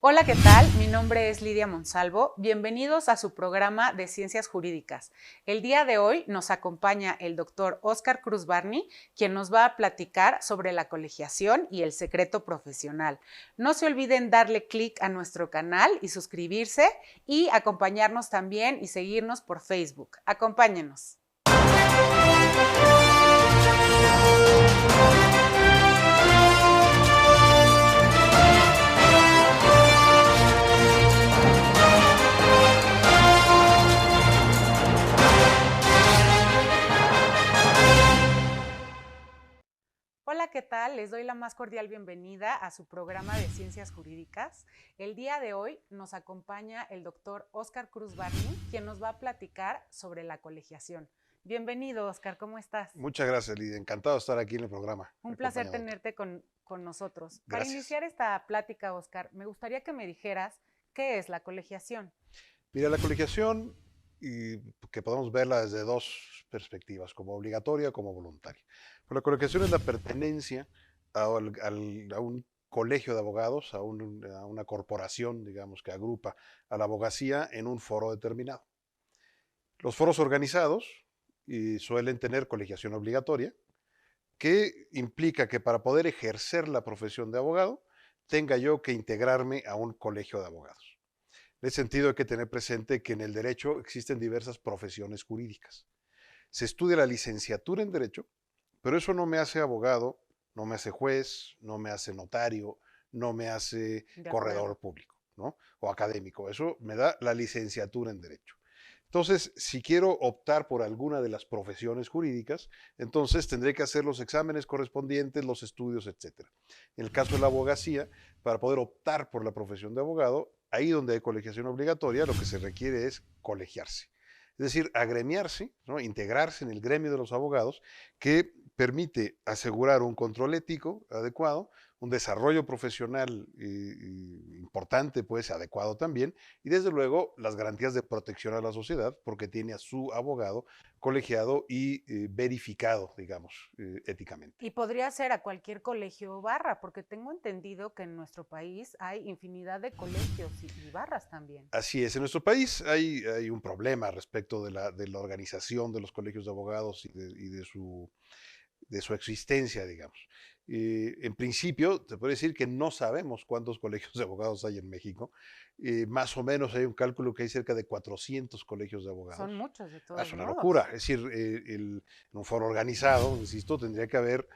Hola, ¿qué tal? Mi nombre es Lidia Monsalvo. Bienvenidos a su programa de Ciencias Jurídicas. El día de hoy nos acompaña el doctor Óscar Cruz Barney, quien nos va a platicar sobre la colegiación y el secreto profesional. No se olviden darle clic a nuestro canal y suscribirse y acompañarnos también y seguirnos por Facebook. Acompáñenos. Hola, ¿qué tal? Les doy la más cordial bienvenida a su programa de Ciencias Jurídicas. El día de hoy nos acompaña el doctor Óscar Cruz Barney, quien nos va a platicar sobre la colegiación. Bienvenido, Óscar, ¿cómo estás? Muchas gracias, Lidia. Encantado de estar aquí en el programa, Un placer acompañándote. tenerte con nosotros. Para Gracias. iniciar esta plática, Óscar, me gustaría que me dijeras qué es la colegiación. Mira, la colegiación, y que podemos verla desde dos perspectivas, como obligatoria como voluntaria. Pero la colegiación es la pertenencia a un colegio de abogados, a una corporación, digamos, que agrupa a la abogacía en un foro determinado. Los foros organizados suelen tener colegiación obligatoria, que implica que para poder ejercer la profesión de abogado, tenga yo que integrarme a un colegio de abogados. En ese sentido hay que tener presente que en el derecho existen diversas profesiones jurídicas. Se estudia la licenciatura en derecho, pero eso no me hace abogado, no me hace juez, no me hace notario, no me hace De acuerdo. corredor público, ¿no? O académico. Eso me da la licenciatura en derecho. Entonces, si quiero optar por alguna de las profesiones jurídicas, entonces tendré que hacer los exámenes correspondientes, los estudios, etcétera. En el caso de la abogacía, para poder optar por la profesión de abogado, ahí donde hay colegiación obligatoria, lo que se requiere es colegiarse. Es decir, agremiarse, ¿no? Integrarse en el gremio de los abogados, que permite asegurar un control ético adecuado, un desarrollo profesional importante, pues adecuado también, y desde luego las garantías de protección a la sociedad, porque tiene a su abogado colegiado y verificado, digamos, éticamente. Y podría ser a cualquier colegio o barra, porque tengo entendido que en nuestro país hay infinidad de colegios y barras también. Así es, en nuestro país hay un problema respecto de la organización de los colegios de abogados y de su existencia, digamos. En principio, te puedo decir que no sabemos cuántos colegios de abogados hay en México. Más o menos hay un cálculo que hay cerca de 400 colegios de Son abogados. muchos de Es todos una locura. modos. Es decir, en un foro organizado, insisto, tendría que haber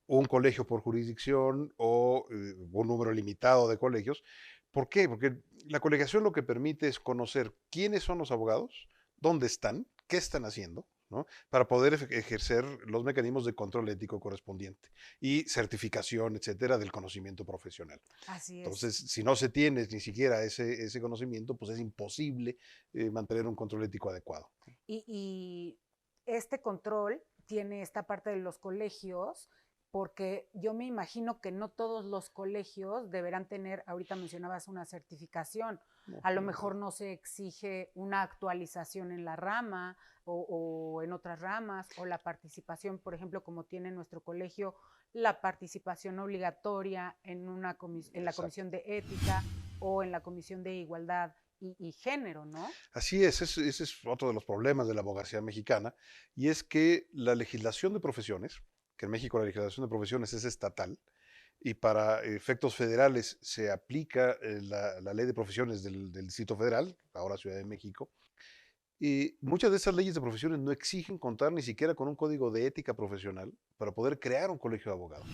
un colegio por jurisdicción o un número limitado de colegios. ¿Por qué? Porque la colegiación lo que permite es conocer quiénes son los abogados, dónde están, qué están haciendo, ¿no? Para poder ejercer los mecanismos de control ético correspondiente y certificación, etcétera, del conocimiento profesional. Así es. Entonces, si no se tiene ni siquiera ese conocimiento, pues es imposible mantener un control ético adecuado. Y este control tiene esta parte de los colegios, porque yo me imagino que no todos los colegios deberán tener, ahorita mencionabas una certificación, No, a lo no, mejor no se exige una actualización en la rama o en otras ramas, o la participación, por ejemplo, como tiene nuestro colegio, la participación obligatoria en la exacto. comisión de ética o en la comisión de igualdad y género, ¿no? Así es, ese es otro de los problemas de la abogacía mexicana, y es que la legislación de profesiones, que en México la legislación de profesiones es estatal, y para efectos federales se aplica la ley de profesiones del Distrito Federal, ahora Ciudad de México, y muchas de esas leyes de profesiones no exigen contar ni siquiera con un código de ética profesional para poder crear un colegio de abogados.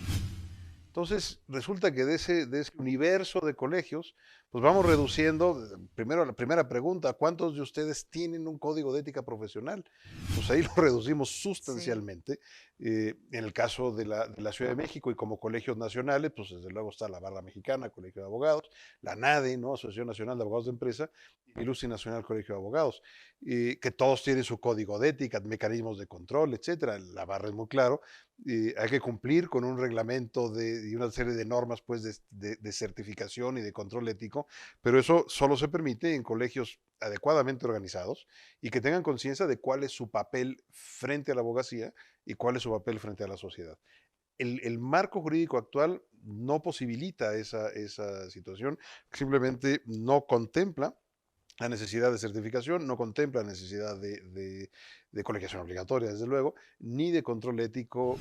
Entonces, resulta que de ese universo de colegios, pues vamos reduciendo, primero la primera pregunta, ¿cuántos de ustedes tienen un código de ética profesional? Pues ahí lo reducimos Sí. sustancialmente. En el caso de la Ciudad de México y como colegios nacionales, pues desde luego está la Barra Mexicana, Colegio de Abogados, la NADE, ¿no? Asociación Nacional de Abogados de Empresa, y el UCI Nacional Colegio de Abogados, que todos tienen su código de ética, mecanismos de control, etcétera. La Barra es muy claro, hay que cumplir con un reglamento y una serie de normas pues, de certificación y de control ético, pero eso solo se permite en colegios adecuadamente organizados y que tengan conciencia de cuál es su papel frente a la abogacía y cuál es su papel frente a la sociedad. el marco jurídico actual no posibilita esa situación, simplemente no contempla la necesidad de certificación, no contempla la necesidad de colegiación obligatoria, desde luego, ni de control ético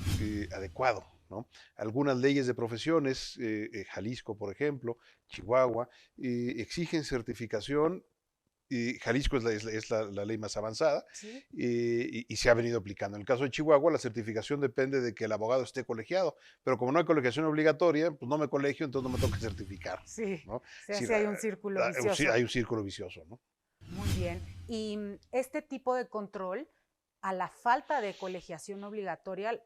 adecuado, ¿no? Algunas leyes de profesiones, Jalisco, por ejemplo, Chihuahua, exigen certificación. Jalisco es la ley más avanzada Sí. y se ha venido aplicando. En el caso de Chihuahua, la certificación depende de que el abogado esté colegiado, pero como no hay colegiación obligatoria, pues no me colegio, entonces no me toca certificar, Sí, ¿no? sí, Es así decir, hay un círculo sí, vicioso. hay un círculo vicioso, ¿no? Muy bien. Y este tipo de control, a la falta de colegiación obligatoria,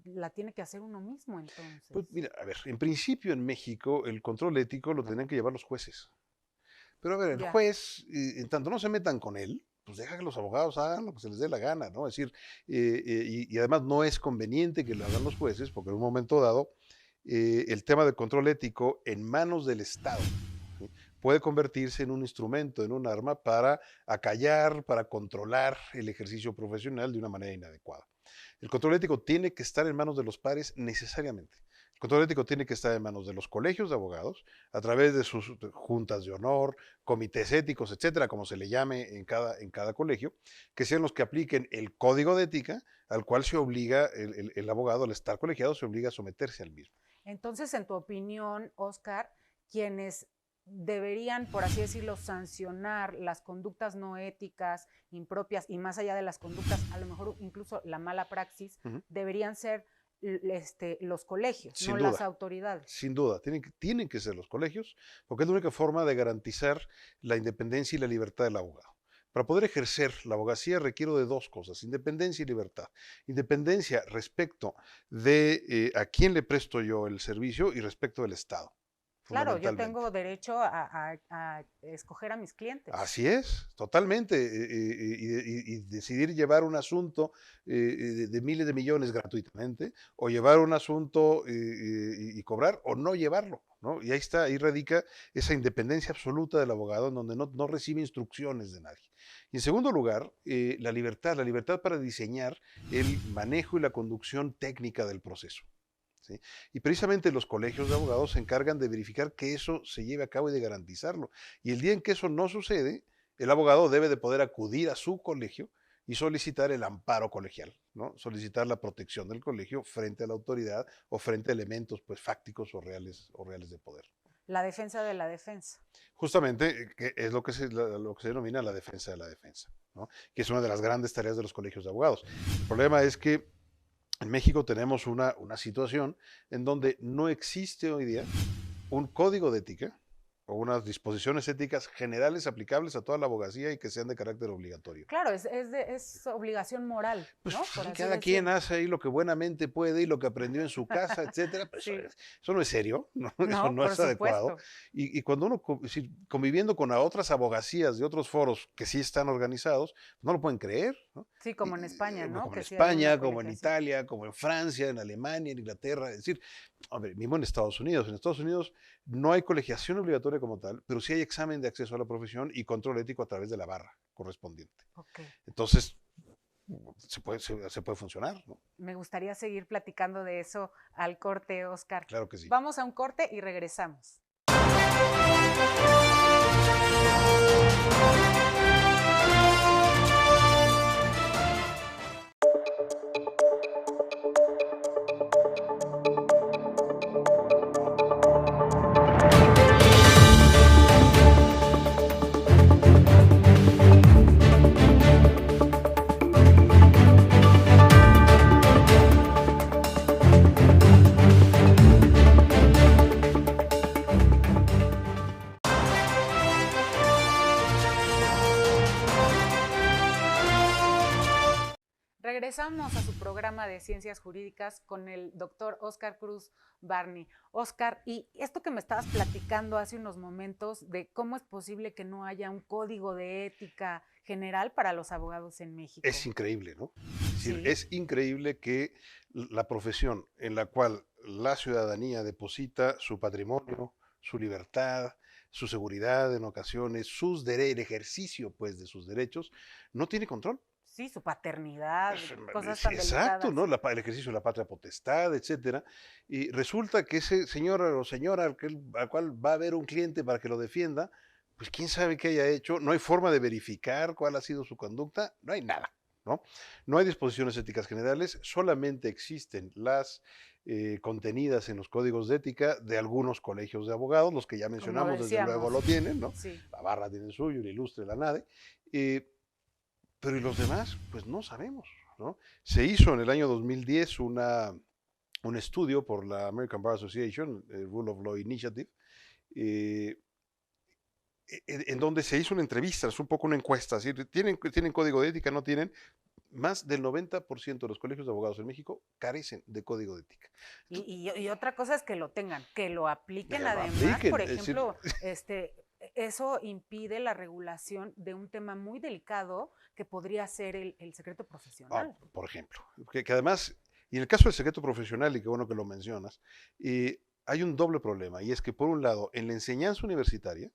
la tiene que hacer uno mismo Pues entonces. mira, a ver, en principio en México el control ético lo tendrían que llevar los jueces. Pero a ver, el Ya, juez, en tanto no se metan con él, pues deja que los abogados hagan lo que se les dé la gana, ¿no? Es decir, y además no es conveniente que lo hagan los jueces, porque en un momento dado, el tema del control ético en manos del Estado, ¿sí? Puede convertirse en un instrumento, en un arma para acallar, para controlar el ejercicio profesional de una manera inadecuada. El control ético tiene que estar en manos de los pares necesariamente. El control ético tiene que estar en manos de los colegios de abogados, a través de sus juntas de honor, comités éticos, etcétera, como se le llame en cada colegio, que sean los que apliquen el código de ética al cual se obliga el abogado, al estar colegiado, se obliga a someterse al mismo. entonces, en tu opinión, Oscar, quienes deberían, por así decirlo, sancionar las conductas no éticas, impropias y más allá de las conductas, a lo mejor incluso la mala praxis, Uh -huh. deberían ser los colegios, no Sin las duda. autoridades. Sin duda, tienen que ser los colegios, porque es la única forma de garantizar la independencia y la libertad del abogado. Para poder ejercer la abogacía requiero de dos cosas, independencia y libertad. Independencia respecto de a quién le presto yo el servicio y respecto del Estado, Claro, yo fundamentalmente. tengo derecho a escoger a mis clientes. Así es, totalmente. Y decidir llevar un asunto de miles de millones gratuitamente, o llevar un asunto y cobrar, o no llevarlo, ¿no? Y ahí está, ahí radica esa independencia absoluta del abogado, en donde no recibe instrucciones de nadie. Y en segundo lugar, la libertad para diseñar el manejo y la conducción técnica del proceso. ¿Sí? Y precisamente los colegios de abogados se encargan de verificar que eso se lleve a cabo y de garantizarlo. Y el día en que eso no sucede, el abogado debe de poder acudir a su colegio y solicitar el amparo colegial, ¿no? Solicitar la protección del colegio frente a la autoridad o frente a elementos pues, fácticos o reales de poder. La defensa de la defensa. Justamente, que es lo que se denomina la defensa de la defensa, ¿no? Que es una de las grandes tareas de los colegios de abogados. El problema es que en México tenemos una situación en donde no existe hoy día un código de ética o unas disposiciones éticas generales aplicables a toda la abogacía y que sean de carácter obligatorio. Claro, es obligación moral, Pues ¿no? Por así cada quien decirlo. hace ahí lo que buenamente puede y lo que aprendió en su casa, etcétera. Pues Sí, eso no es serio, ¿no? Eso no, no por es adecuado. supuesto. Y cuando uno conviviendo con otras abogacías de otros foros que sí están organizados, no lo pueden creer, ¿no? Sí, como en España, ¿no? Como en Que sí hay una España, como en colegiación. Italia, como en Francia, en Alemania, en Inglaterra. Es decir, hombre, mismo en Estados Unidos. En Estados Unidos no hay colegiación obligatoria como tal, pero sí hay examen de acceso a la profesión y control ético a través de la barra correspondiente. Ok. Entonces, se puede funcionar, ¿no? Me gustaría seguir platicando de eso al corte, Oscar. Claro que sí. Vamos a un corte y regresamos. Regresamos a su programa de Ciencias Jurídicas con el doctor Oscar Cruz Barney. Oscar, y esto que me estabas platicando hace unos momentos de cómo es posible que no haya un código de ética general para los abogados en México. Es increíble, ¿no? Es decir, Sí. es increíble que la profesión en la cual la ciudadanía deposita su patrimonio, su libertad, su seguridad en ocasiones, el ejercicio pues de sus derechos, no tiene control. sí, su paternidad, cosas Sí, tan exacto, delicadas. ¿no? El ejercicio de la patria potestad, etcétera. Y resulta que ese señor o señora al cual va a haber un cliente para que lo defienda, pues quién sabe qué haya hecho, no hay forma de verificar cuál ha sido su conducta, no hay nada, ¿no? No hay disposiciones éticas generales, solamente existen las contenidas en los códigos de ética de algunos colegios de abogados, los que ya Como mencionamos, desde luego decíamos, lo tienen, ¿no? sí. La Barra tiene el suyo, el Ilustre, la NADE. eh, pero ¿y los demás? Pues no sabemos, ¿no? Se hizo en el año 2010 un estudio por la American Bar Association, el Rule of Law Initiative, eh, en donde se hizo una entrevista, es un poco una encuesta, ¿sí? ¿Tienen código de ética? ¿No tienen? Más del 90% de los colegios de abogados en México carecen de código de ética. Y otra cosa es que lo tengan, que lo apliquen Que lo además, por apliquen, es decir, ejemplo, eso impide la regulación de un tema muy delicado que podría ser el secreto profesional. por ejemplo, que además, y en el caso del secreto profesional, y qué bueno que lo mencionas, hay un doble problema, y es que por un lado, en la enseñanza universitaria,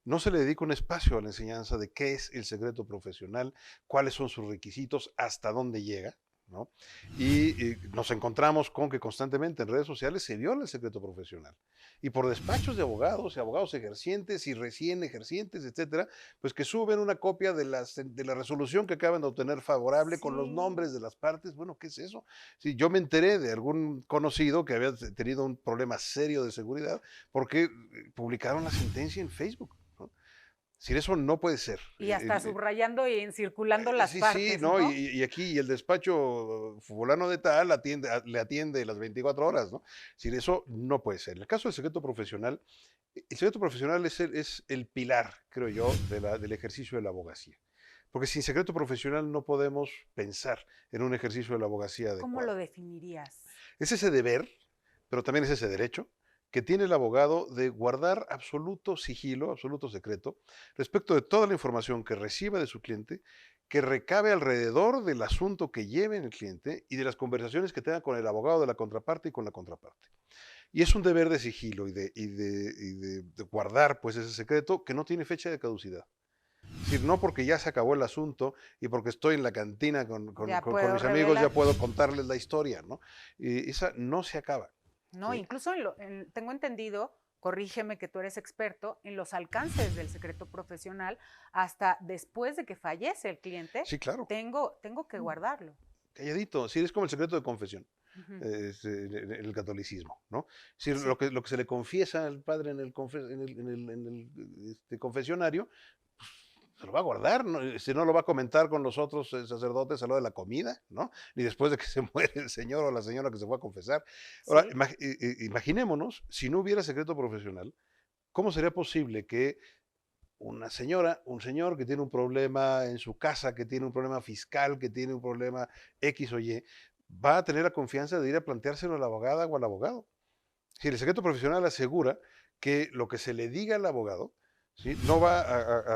no se le dedica un espacio a la enseñanza de qué es el secreto profesional, cuáles son sus requisitos, hasta dónde llega, ¿no? Y nos encontramos con que constantemente en redes sociales se viola el secreto profesional. Y por despachos de abogados y abogados ejercientes y recién ejercientes, etcétera, pues que suben una copia de la resolución que acaban de obtener favorable con los Sí, nombres de las partes. Bueno, ¿qué es eso? Sí, yo me enteré de algún conocido que había tenido un problema serio de seguridad porque publicaron la sentencia en Facebook. ¿No? Si eso no puede ser. y hasta subrayando y circulando las Sí, sí, partes, ¿no? ¿no? Y aquí y el despacho fulano de tal le atiende las 24 horas, ¿no? Si eso no puede ser. En el caso del secreto profesional, el secreto profesional es el pilar, creo yo, del ejercicio de la abogacía. Porque sin secreto profesional no podemos pensar en un ejercicio de la abogacía ¿Cómo adecuado. lo definirías? Es ese deber, pero también es ese derecho que tiene el abogado de guardar absoluto sigilo, absoluto secreto, respecto de toda la información que reciba de su cliente, que recabe alrededor del asunto que lleve en el cliente y de las conversaciones que tenga con el abogado de la contraparte y con la contraparte. Y es un deber de sigilo de guardar pues ese secreto que no tiene fecha de caducidad. Es decir, no porque ya se acabó el asunto y porque estoy en la cantina Ya con puedo mis amigos ya revelar. puedo contarles la historia, ¿no? Y esa no se acaba. No, ¿Sí? incluso tengo entendido, corrígeme que tú eres experto, en los alcances del secreto profesional, hasta después de que fallece el cliente, Sí, claro. tengo que guardarlo. Calladito. Sí, es como el secreto de confesión Ujú. en el catolicismo, ¿no? Sí, Sí, lo que se le confiesa al padre confesionario, se lo va a guardar, ¿no? Si no lo va a comentar con los otros sacerdotes a lo de la comida, ¿no? Ni después de que se muere el señor o la señora que se fue a confesar. Ahora, sí. imaginémonos, si no hubiera secreto profesional, ¿cómo sería posible que una señora, un señor que tiene un problema en su casa, que tiene un problema fiscal, que tiene un problema X o Y, va a tener la confianza de ir a planteárselo a la abogada o al abogado? Si el secreto profesional asegura que lo que se le diga al abogado, ¿sí? No va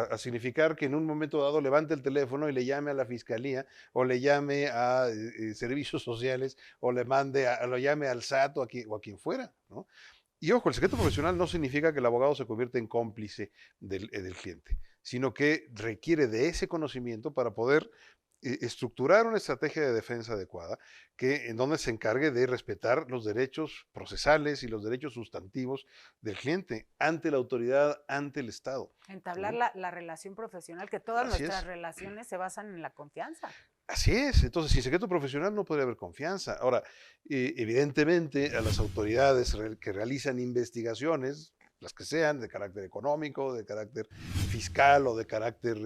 a significar que en un momento dado levante el teléfono y le llame a la fiscalía o le llame a servicios sociales o lo llame al SAT o a quien fuera, ¿no? Y ojo, el secreto profesional no significa que el abogado se convierta en cómplice del cliente, sino que requiere de ese conocimiento para poder estructurar una estrategia de defensa adecuada en donde se encargue de respetar los derechos procesales y los derechos sustantivos del cliente ante la autoridad, ante el Estado. Entablar ¿No? la relación profesional, que todas Así nuestras es. relaciones se basan en la confianza. Así es, entonces sin secreto profesional no podría haber confianza. Ahora, evidentemente a las autoridades que realizan investigaciones, las que sean, de carácter económico, de carácter fiscal o de carácter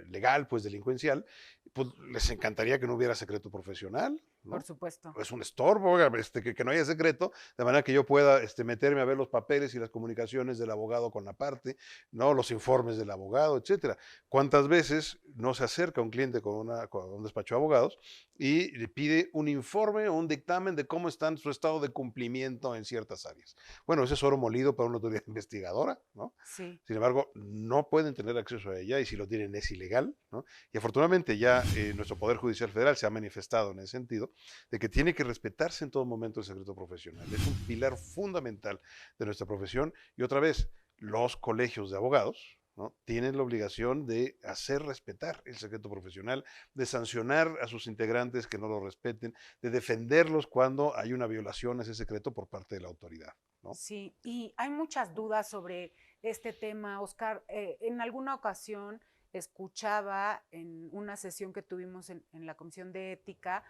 legal, pues delincuencial, pues les encantaría que no hubiera secreto profesional, Por ¿no? supuesto. Es un estorbo, oiga, que no haya secreto, de manera que yo pueda meterme a ver los papeles y las comunicaciones del abogado con la parte, ¿no? Los informes del abogado, etcétera. ¿Cuántas veces no se acerca un cliente con un despacho de abogados y le pide un informe o un dictamen de cómo está su estado de cumplimiento en ciertas áreas? Bueno, ese es oro molido para una autoridad investigadora, ¿no? Sí. Sin embargo, no pueden tener acceso a ella y si lo tienen es ilegal, ¿no? Y afortunadamente ya nuestro Poder Judicial Federal se ha manifestado en ese sentido, de que tiene que respetarse en todo momento el secreto profesional. Es un pilar fundamental de nuestra profesión y otra vez, los colegios de abogados, ¿no? Tienen la obligación de hacer respetar el secreto profesional, de sancionar a sus integrantes que no lo respeten, de defenderlos cuando hay una violación a ese secreto por parte de la autoridad, ¿no? Sí, y hay muchas dudas sobre este tema, Oscar. En alguna ocasión escuchaba en una sesión que tuvimos en la Comisión de Ética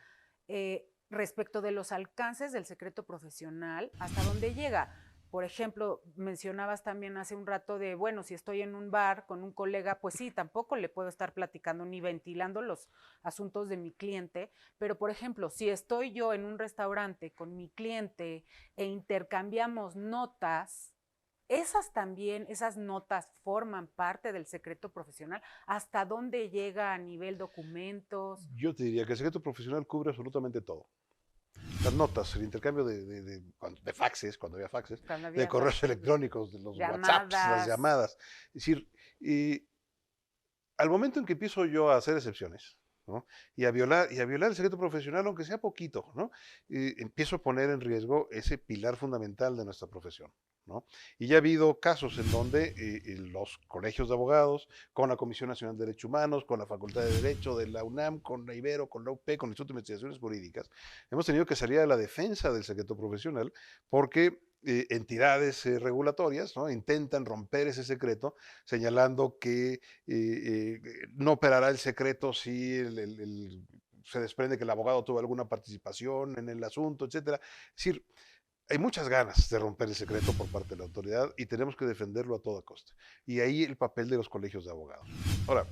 respecto de los alcances del secreto profesional, hasta dónde llega. Por ejemplo, mencionabas también hace un rato de, bueno, si estoy en un bar con un colega, pues sí, tampoco le puedo estar platicando ni ventilando los asuntos de mi cliente, pero por ejemplo, si estoy yo en un restaurante con mi cliente e intercambiamos notas, esas también, esas notas forman parte del secreto profesional. ¿Hasta dónde llega a nivel documentos? Yo te diría que el secreto profesional cubre absolutamente todo. Las notas, el intercambio de faxes, cuando había faxes, Cuando de había correos faxes, electrónicos, de los WhatsApps, las llamadas. llamadas. Es decir, al momento en que empiezo yo a hacer excepciones, ¿no? Y a violar el secreto profesional, aunque sea poquito, ¿no? Empiezo a poner en riesgo ese pilar fundamental de nuestra profesión, ¿no? Y ya ha habido casos en donde los colegios de abogados, con la Comisión Nacional de Derechos Humanos, con la Facultad de Derecho de la UNAM, con la Ibero, con la UP, con el Instituto de Investigaciones Jurídicas, hemos tenido que salir a la defensa del secreto profesional porque entidades regulatorias, ¿no? Intentan romper ese secreto señalando que no operará el secreto si se desprende que el abogado tuvo alguna participación en el asunto, etcétera. Es decir, hay muchas ganas de romper el secreto por parte de la autoridad y tenemos que defenderlo a toda costa. Y ahí el papel de los colegios de abogados. Ahora,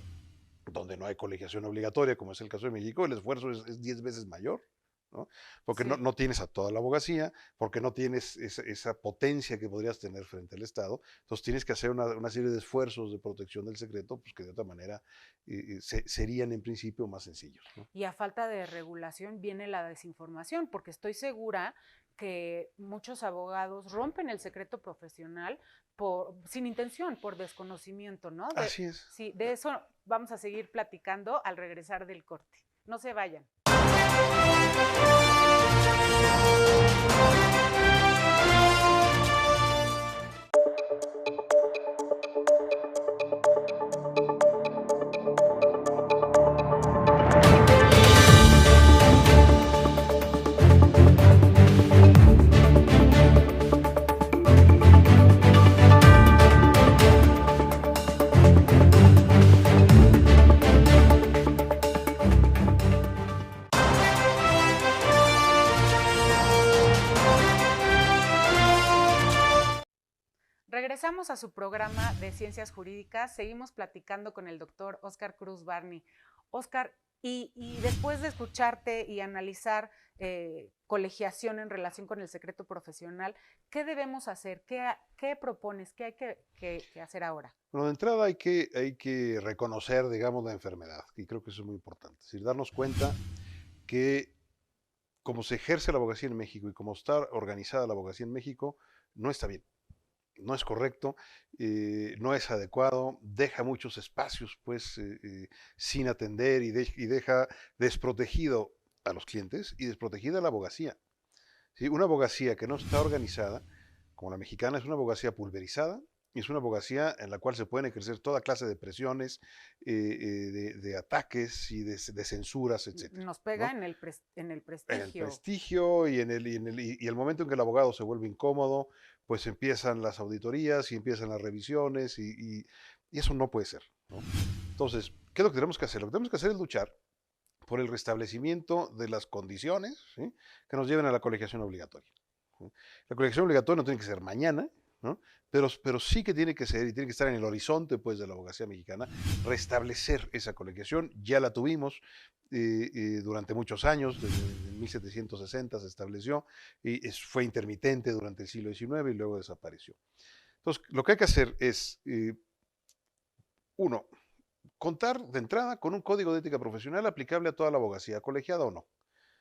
donde no hay colegiación obligatoria, como es el caso de México, el esfuerzo es 10 veces mayor, ¿no? Porque no, Sí. no tienes a toda la abogacía, porque no tienes esa potencia que podrías tener frente al Estado, entonces tienes que hacer una serie de esfuerzos de protección del secreto, pues que de otra manera serían en principio más sencillos, ¿no? Y a falta de regulación viene la desinformación, porque estoy segura que muchos abogados rompen el secreto profesional sin intención, por desconocimiento, ¿no? Así es. Sí, de eso vamos a seguir platicando al regresar del corte. No se vayan. Regresamos a su programa de Ciencias Jurídicas. Seguimos platicando con el doctor Oscar Cruz Barney. Oscar, y después de escucharte y analizar colegiación en relación con el secreto profesional, ¿qué debemos hacer? ¿Qué propones? ¿Qué hay que hacer ahora? Bueno, de entrada hay que reconocer, digamos, la enfermedad, y creo que eso es muy importante. Es decir, darnos cuenta que como se ejerce la abogacía en México y como está organizada la abogacía en México, no está bien. No es correcto, no es adecuado, deja muchos espacios pues sin atender y deja desprotegido a los clientes y desprotegida a la abogacía. ¿Sí? Una abogacía que no está organizada, como la mexicana, es una abogacía pulverizada y es una abogacía en la cual se pueden ejercer toda clase de presiones, de ataques y de censuras, etcétera, Nos pega ¿no? en el En el prestigio. prestigio y el momento en que el abogado se vuelve incómodo, pues empiezan las auditorías y empiezan las revisiones y eso no puede ser, ¿no? Entonces, ¿qué es lo que tenemos que hacer? Lo que tenemos que hacer es luchar por el restablecimiento de las condiciones, ¿sí?, que nos lleven a la colegiación obligatoria, ¿sí? La colegiación obligatoria no tiene que ser mañana, ¿no? Pero sí que tiene que ser y tiene que estar en el horizonte pues, de la abogacía mexicana, restablecer esa colegiación. Ya la tuvimos durante muchos años, desde 1760 se estableció, y fue intermitente durante el siglo XIX y luego desapareció. Entonces, lo que hay que hacer es, uno, contar de entrada con un código de ética profesional aplicable a toda la abogacía, colegiada o no.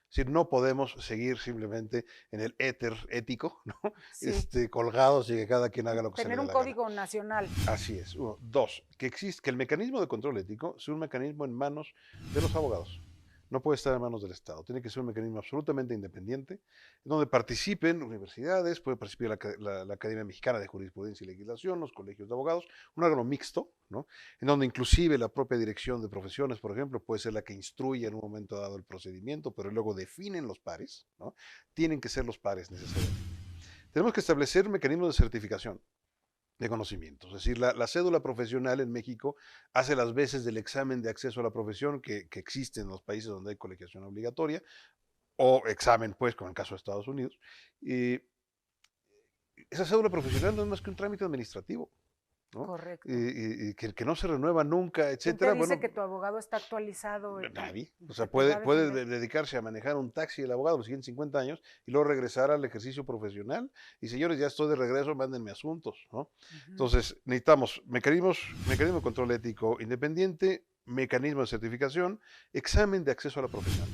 Es decir, no podemos seguir simplemente en el éter ético, ¿no? Sí. Colgados y que cada quien haga lo que se le Tener dé un la gana. código nacional. Así es. Uno. Dos, que el mecanismo de control ético sea un mecanismo en manos de los abogados. no puede estar en manos del Estado. Tiene que ser un mecanismo absolutamente independiente, en donde participen universidades, puede participar la Academia Mexicana de Jurisprudencia y Legislación, los colegios de abogados, un órgano mixto, ¿no? En donde inclusive la propia dirección de profesiones, por ejemplo, puede ser la que instruye en un momento dado el procedimiento, pero luego definen los pares, ¿no? Tienen que ser los pares necesariamente. Tenemos que establecer mecanismos de certificación de conocimientos. Es decir, la cédula profesional en México hace las veces del examen de acceso a la profesión que existe en los países donde hay colegiación obligatoria, o examen, pues, como en el caso de Estados Unidos. Y esa cédula profesional no es más que un trámite administrativo, ¿no? Correcto. Que no se renueva nunca, ¿Quién te etcétera. dice Bueno, que tu abogado está actualizado nadie. y O que sea, te va a puede defender? dedicarse a manejar un taxi el abogado los siguientes 50 años y luego regresar al ejercicio profesional. Y señores, ya estoy de regreso, mándenme asuntos, ¿no? Ujú. Entonces, necesitamos mecanismo de control ético independiente, mecanismo de certificación, examen de acceso a la profesión.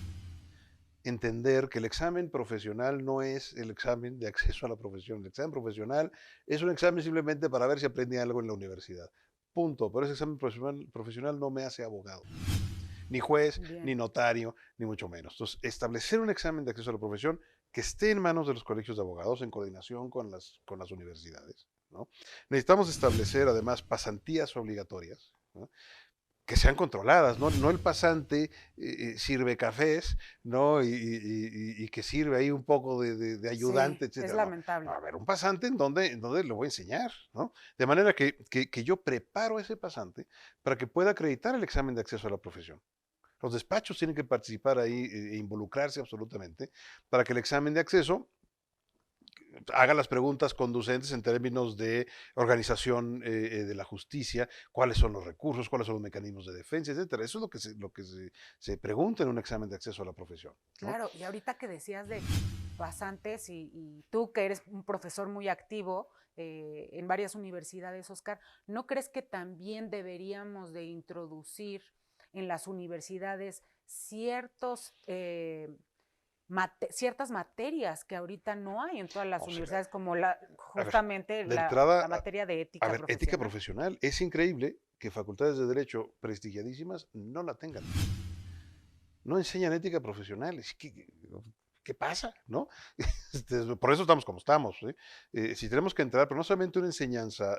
Entender que el examen profesional no es el examen de acceso a la profesión. El examen profesional es un examen simplemente para ver si aprendí algo en la universidad. Punto. Pero ese examen profesional no me hace abogado, ni juez, ni Bien. notario, ni mucho menos. Entonces, establecer un examen de acceso a la profesión que esté en manos de los colegios de abogados en coordinación con las universidades, ¿no? Necesitamos establecer además pasantías obligatorias, ¿no? Que sean controladas, ¿no? No el pasante sirve cafés, ¿no? Y que sirve ahí un poco de Sí, ayudante, es etcétera. No, no, lamentable. a ver, un pasante en donde le voy a enseñar, ¿no? De manera que yo preparo a ese pasante para que pueda acreditar el examen de acceso a la profesión. Los despachos tienen que participar ahí e involucrarse absolutamente para que el examen de acceso haga las preguntas conducentes en términos de organización de la justicia, cuáles son los recursos, cuáles son los mecanismos de defensa, etcétera. Eso es lo que se pregunta en un examen de acceso a la profesión, ¿no? Claro, y ahorita que decías de pasantes y tú que eres un profesor muy activo en varias universidades, Oscar, ¿no crees que también deberíamos de introducir en las universidades ciertas materias que ahorita no hay en todas las O sea, universidades, como a ver, justamente de la entrada, materia de a ética ver, ética profesional? profesional. Es increíble que facultades de derecho prestigiadísimas no la tengan. No enseñan ética profesional. ¿Qué pasa? ¿No? Por eso estamos como estamos. ¿Sí? Si tenemos que entrar, pero no solamente una enseñanza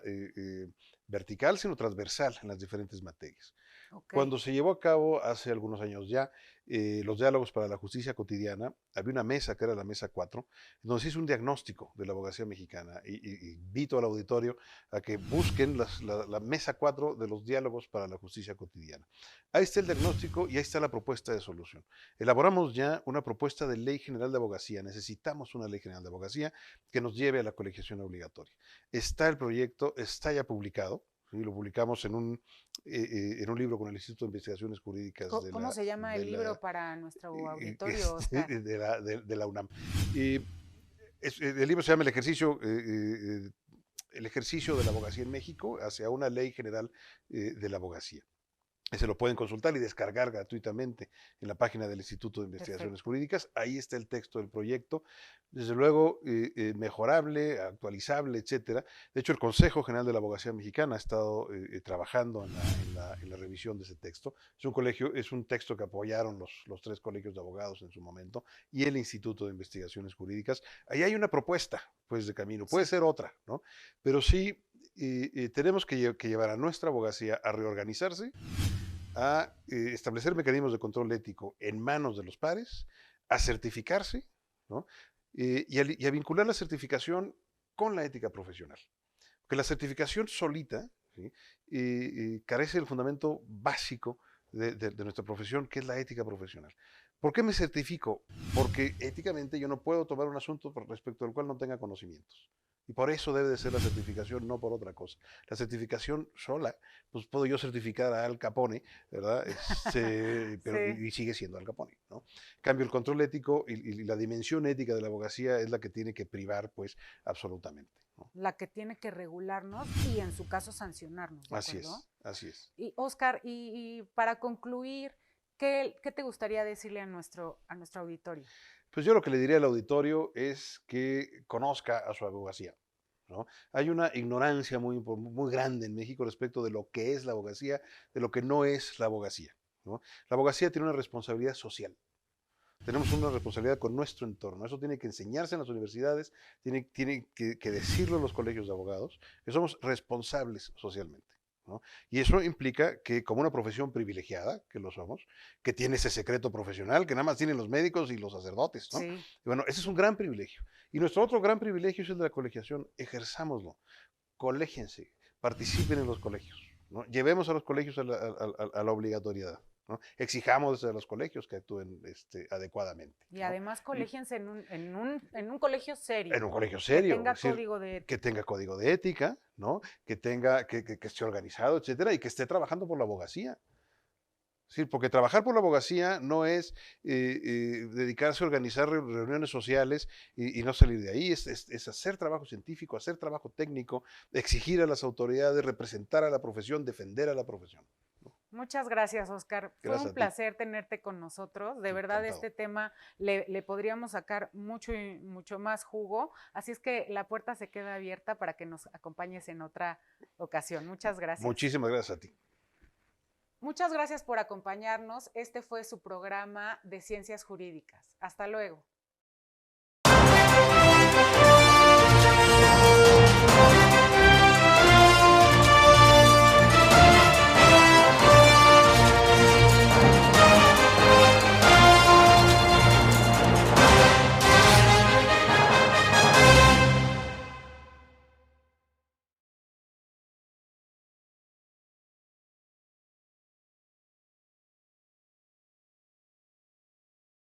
vertical, sino transversal en las diferentes materias. Ok, Cuando se llevó a cabo hace algunos años ya los diálogos para la justicia cotidiana, había una mesa que era la mesa 4, donde se hizo un diagnóstico de la abogacía mexicana y invito al auditorio a que busquen la mesa 4 de los diálogos para la justicia cotidiana. Ahí está el diagnóstico y ahí está la propuesta de solución. Elaboramos ya una propuesta de ley general de abogacía. Necesitamos una ley general de abogacía que nos lleve a la colegiación obligatoria. Está el proyecto, está ya publicado. ¿Sí? Lo publicamos en un libro con el Instituto de Investigaciones Jurídicas ¿Cómo se llama el de libro la, para nuestro auditorio, Oscar? de la UNAM. Y el libro se llama El ejercicio de la abogacía en México hacia una ley general de la abogacía. Se lo pueden consultar y descargar gratuitamente en la página del Instituto de Investigaciones Perfecto. Jurídicas. Ahí está el texto del proyecto. Desde luego, mejorable, actualizable, etcétera. De hecho, el Consejo General de la Abogacía Mexicana ha estado trabajando en la revisión de ese texto. Es un texto que apoyaron los tres colegios de abogados en su momento y el Instituto de Investigaciones Jurídicas. Ahí hay una propuesta, pues, de camino. Puede Sí, ser otra, ¿no? Pero sí tenemos que llevar a nuestra abogacía a reorganizarse, a establecer mecanismos de control ético en manos de los pares, a certificarse, ¿no? Y a vincular la certificación con la ética profesional. Porque la certificación solita, ¿sí? Carece del fundamento básico de nuestra profesión, que es la ética profesional. ¿Por qué me certifico? Porque éticamente yo no puedo tomar un asunto respecto al cual no tenga conocimientos. Y por eso debe de ser la certificación, no por otra cosa. La certificación sola, pues puedo yo certificar a Al Capone, ¿verdad? Pero, sí. y sigue siendo Al Capone, ¿no? En cambio, el control ético y la dimensión ética de la abogacía es la que tiene que privar, pues, absolutamente, ¿no? La que tiene que regularnos y en su caso sancionarnos, ¿de Así acuerdo? es, así es. Y Oscar, y para concluir, ¿qué te gustaría decirle a nuestro auditorio? Pues yo lo que le diría al auditorio es que conozca a su abogacía, ¿no? Hay una ignorancia muy grande en México respecto de lo que es la abogacía, de lo que no es la abogacía. ¿no? La abogacía tiene una responsabilidad social. Tenemos una responsabilidad con nuestro entorno. Eso tiene que enseñarse en las universidades, tiene que decirlo en los colegios de abogados, que somos responsables socialmente, ¿no? Y eso implica que como una profesión privilegiada, que lo somos, que tiene ese secreto profesional que nada más tienen los médicos y los sacerdotes, ¿no? Sí. Y bueno, ese es un gran privilegio. Y nuestro otro gran privilegio es el de la colegiación. Ejerzámoslo, colégiense, participen en los colegios, ¿no? Llevemos a los colegios a la obligatoriedad, ¿no? Exijamos a los colegios que actúen adecuadamente, Y ¿no? además colégiense en un colegio En serio, un colegio que serio, tenga es decir, código de que ética. tenga código de ética, ¿no? Que esté organizado, etcétera, y que esté trabajando por la abogacía. Sí, porque trabajar por la abogacía no es dedicarse a organizar reuniones sociales y no salir de ahí, es hacer trabajo científico, hacer trabajo técnico, exigir a las autoridades, representar a la profesión, defender a la profesión, ¿no? Muchas gracias, Oscar. Fue Gracias un a ti, placer tenerte con nosotros. De verdad, encantado. este tema le podríamos sacar mucho y mucho más jugo. Así es que la puerta se queda abierta para que nos acompañes en otra ocasión. Muchas gracias. Muchísimas gracias a ti. Muchas gracias por acompañarnos. Este fue su programa de Ciencias Jurídicas. Hasta luego.